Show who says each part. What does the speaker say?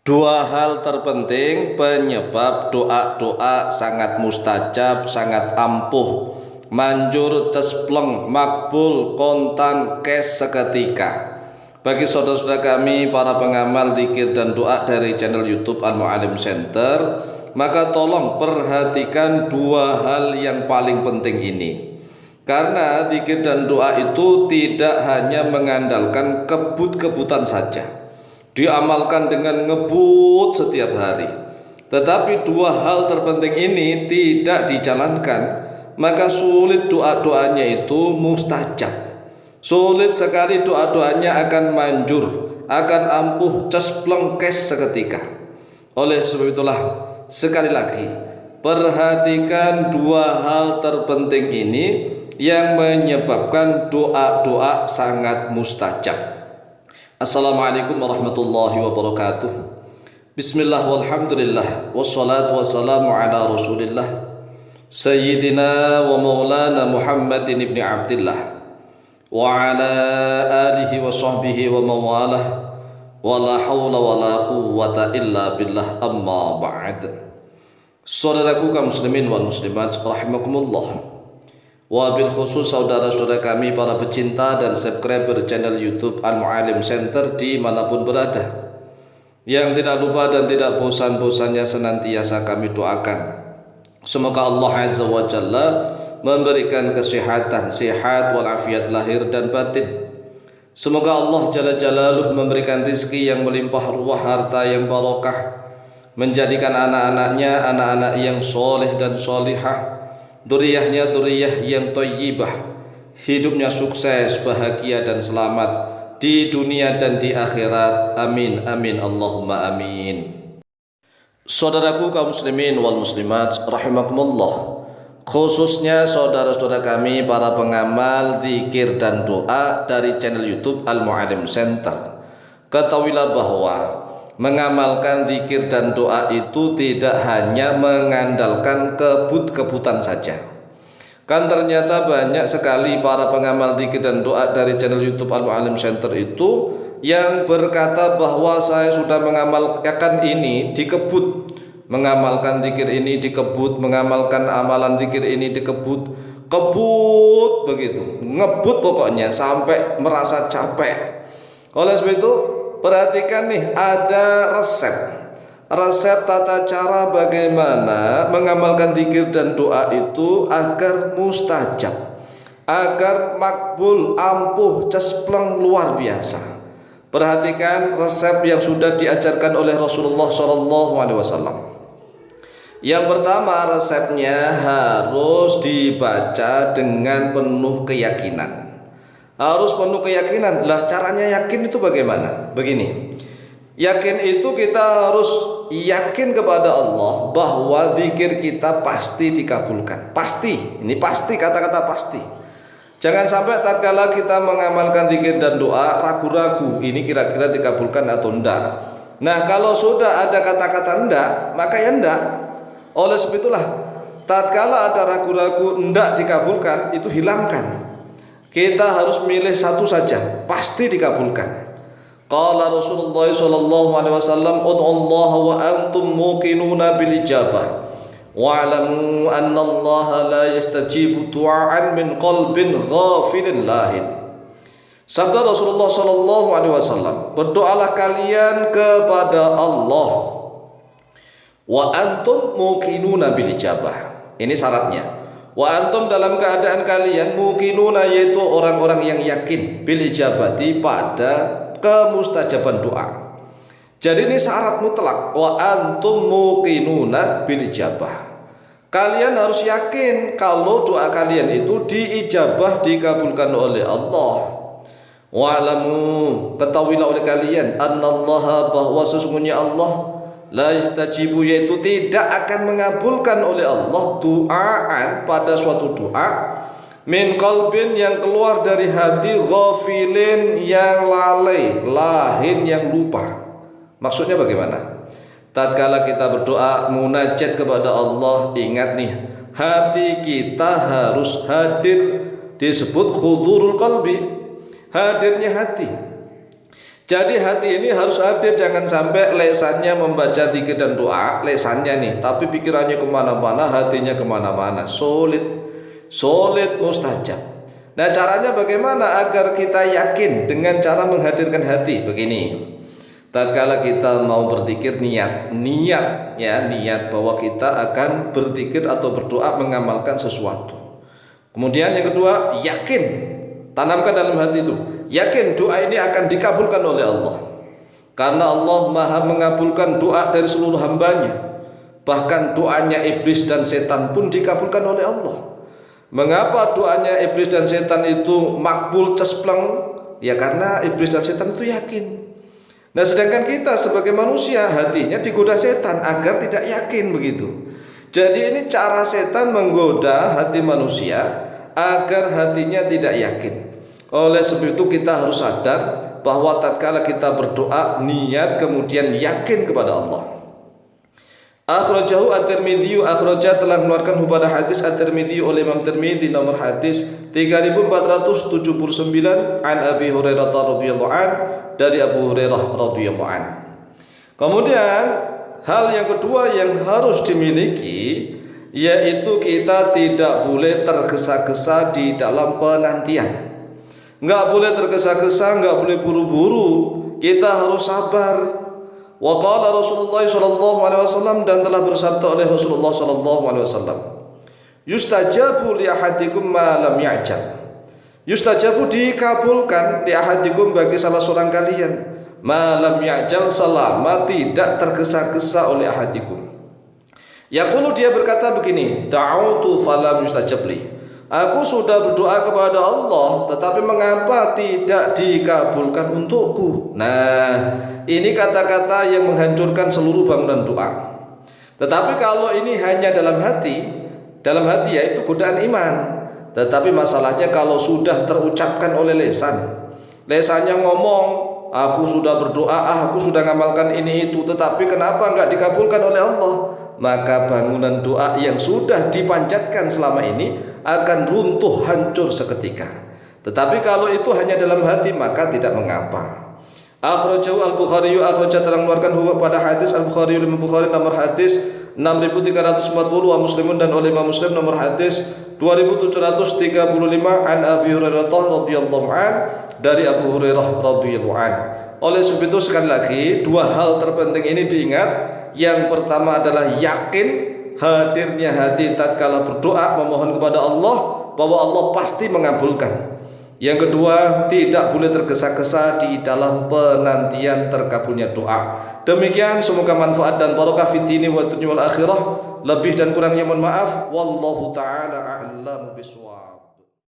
Speaker 1: Dua hal terpenting penyebab doa-doa sangat mustajab, sangat ampuh, manjur, cespleng, makbul, kontan, kes seketika. Bagi saudara-saudara kami para pengamal zikir dan doa dari channel YouTube Al-Mu'alim Center, maka tolong perhatikan dua hal yang paling penting ini. Karena zikir dan doa itu tidak hanya mengandalkan kebut-kebutan saja, diamalkan dengan ngebut setiap hari, tetapi dua hal terpenting ini tidak dijalankan, maka sulit doa-doanya itu mustajab. Sulit sekali doa-doanya akan manjur, akan ampuh, cespleng, kes seketika. Oleh sebab itulah, sekali lagi perhatikan dua hal terpenting ini yang menyebabkan doa-doa sangat mustajab. Assalamualaikum warahmatullahi wabarakatuh. Bismillah walhamdulillah, wassalatu wassalamu ala rasulillah Sayyidina wa maulana Muhammadin ibni Abdillah wa ala alihi wa sahbihi wa mawalah, wa la hawla wa la quwwata illa billah, amma ba'd. Saudaraku kaum muslimin wal muslimat rahimakumullah, wabil khusus saudara-saudara kami para pecinta dan subscriber channel YouTube Al-Mu'alim Center dimanapun berada, yang tidak lupa dan tidak bosan-bosannya senantiasa kami doakan, semoga Allah Azza wa Jalla memberikan kesehatan, sehat walafiat lahir dan batin. Semoga Allah Jalla Jalaluh memberikan rizki yang melimpah ruah, harta yang barokah, menjadikan anak-anaknya anak-anak yang soleh dan solihah, duriyahnya duriyah yang thayyibah, hidupnya sukses, bahagia dan selamat di dunia dan di akhirat. Amin amin Allahumma amin. Saudaraku kaum muslimin wal muslimat rahimakumullah, khususnya saudara-saudara kami para pengamal zikir dan doa dari channel YouTube Al-Mu'alim Center, ketahuilah bahwa mengamalkan zikir dan doa itu tidak hanya mengandalkan kebut-kebutan saja. Kan ternyata banyak sekali para pengamal zikir dan doa dari channel YouTube Al-Mu'alim Center itu yang berkata bahwa saya sudah mengamalkan ini dikebut, mengamalkan zikir ini dikebut, mengamalkan amalan zikir ini dikebut, kebut begitu, ngebut pokoknya sampai merasa capek. Oleh sebab itu perhatikan nih, ada resep tata cara bagaimana mengamalkan zikir dan doa itu agar mustajab, agar makbul, ampuh, cespleng, luar biasa. Perhatikan resep yang sudah diajarkan oleh Rasulullah SAW. Yang pertama, resepnya harus dibaca dengan penuh keyakinan. Harus penuh keyakinan. Lah caranya yakin itu bagaimana? Begini, yakin itu kita harus yakin kepada Allah bahwa zikir kita pasti dikabulkan. Pasti, ini pasti, kata-kata pasti. Jangan sampai tatkala kita mengamalkan zikir dan doa ragu-ragu, ini kira-kira dikabulkan atau enggak. Nah, kalau sudah ada kata-kata enggak, maka ya enggak. Oleh sebab itulah, tatkala ada ragu-ragu enggak dikabulkan, itu hilangkan. Kita harus milih satu saja, pasti dikabulkan. Qala Rasulullah sallallahu alaihi wasallam, "Ud'ullaha wa antum muqinuna bil ijabah. Wa'lamu anna Allah la yastajibu du'aan min qalbin ghafilin lahin." Sabda Rasulullah sallallahu alaihi wasallam, berdoalah kalian kepada Allah wa antum muqinuna bil ijabah. Ini syaratnya. Wa antum dalam keadaan kalian muqinuna, yaitu orang-orang yang yakin, bil ijabati, pada kemustajaban doa. Jadi ini syarat mutlak, wa antum muqinuna bil ijabah. Kalian harus yakin kalau doa kalian itu diijabah, dikabulkan oleh Allah. Wa'lamu, ketahuilah oleh kalian, annallaha, bahwa sesungguhnya Allah, la yastajibu, yaitu tidak akan mengabulkan oleh Allah du'aan, pada suatu doa, min qalbin, yang keluar dari hati, ghafilin, yang lalai, lahin, yang lupa. Maksudnya bagaimana? Tatkala kita berdoa munajat kepada Allah, ingat nih, hati kita harus hadir, disebut hudurul qalbi, hadirnya hati. Jadi hati ini harus hadir, jangan sampai lesannya membaca zikir dan doa, lesannya nih, tapi pikirannya kemana-mana, hatinya kemana-mana, sulit mustajab. Nah, caranya bagaimana agar kita yakin dengan cara menghadirkan hati? Begini, tatkala kita mau berzikir, niat bahwa kita akan berzikir atau berdoa mengamalkan sesuatu. Kemudian yang kedua, yakin, tanamkan dalam hati itu, yakin doa ini akan dikabulkan oleh Allah, karena Allah maha mengabulkan doa dari seluruh hambanya. Bahkan doanya iblis dan setan pun dikabulkan oleh Allah. Mengapa doanya iblis dan setan itu makbul cespleng? Ya karena iblis dan setan itu yakin. Nah, sedangkan kita sebagai manusia hatinya digoda setan agar tidak yakin begitu. Jadi ini cara setan menggoda hati manusia agar hatinya tidak yakin. Oleh sebab itu kita harus sadar bahwa tatkala kita berdoa, niat kemudian yakin kepada Allah. Akhrajahu at-Tirmidzi, akhraja telah mengeluarkan pada hadis at-Tirmidzi oleh Imam Tirmidzi nomor hadis 3479 an Abi Hurairah radhiyallahu an, dari Abu Hurairah radhiyallahu an. Kemudian hal yang kedua yang harus dimiliki yaitu kita tidak boleh tergesa-gesa di dalam penantian. Enggak boleh tergesa-gesa, enggak boleh buru-buru, kita harus sabar. Wa qala Rasulullah sallallahu alaihi wasallam, dan telah bersabda oleh Rasulullah sallallahu alaihi wasallam, yustajabu li ahadikum ma lam ya'jal. Yustajabu dikabulkan li ahadikum bagi salah seorang kalian, ma lam ya'jal selama tidak tergesa-gesa oleh ahadikum. Yaqulu, dia berkata begini, da'utu falam yustajab li. Aku sudah berdoa kepada Allah, tetapi mengapa tidak dikabulkan untukku? Nah, ini kata-kata yang menghancurkan seluruh bangunan doa. Tetapi kalau ini hanya dalam hati yaitu godaan iman. Tetapi masalahnya kalau sudah terucapkan oleh lesannya ngomong, aku sudah berdoa, aku sudah ngamalkan ini itu, tetapi kenapa enggak dikabulkan oleh Allah? Maka bangunan doa yang sudah dipanjatkan selama ini akan runtuh hancur seketika. Tetapi kalau itu hanya dalam hati maka tidak mengapa. Akhrajahu al-Bukhari, akhraja telah mengeluarkan pada hadis al-Bukhari, Imam Bukhari nomor hadis 6340, wa Muslimun, dan oleh Imam Muslim nomor hadis 2735 an Abi Hurairah radhiyallahu an, dari Abu Hurairah radhiyallahu an. Oleh sebab itu sekali lagi dua hal terpenting ini diingat. Yang pertama adalah yakin hadirnya hati tatkala berdoa memohon kepada Allah bahwa Allah pasti mengabulkan. Yang kedua, tidak boleh tergesa-gesa di dalam penantian terkabulnya doa. Demikian, semoga manfaat dan barokah fid dini wa dunya wal akhirah. Lebih dan kurangnya mohon maaf. Wallahu taala a'lamu bishawab.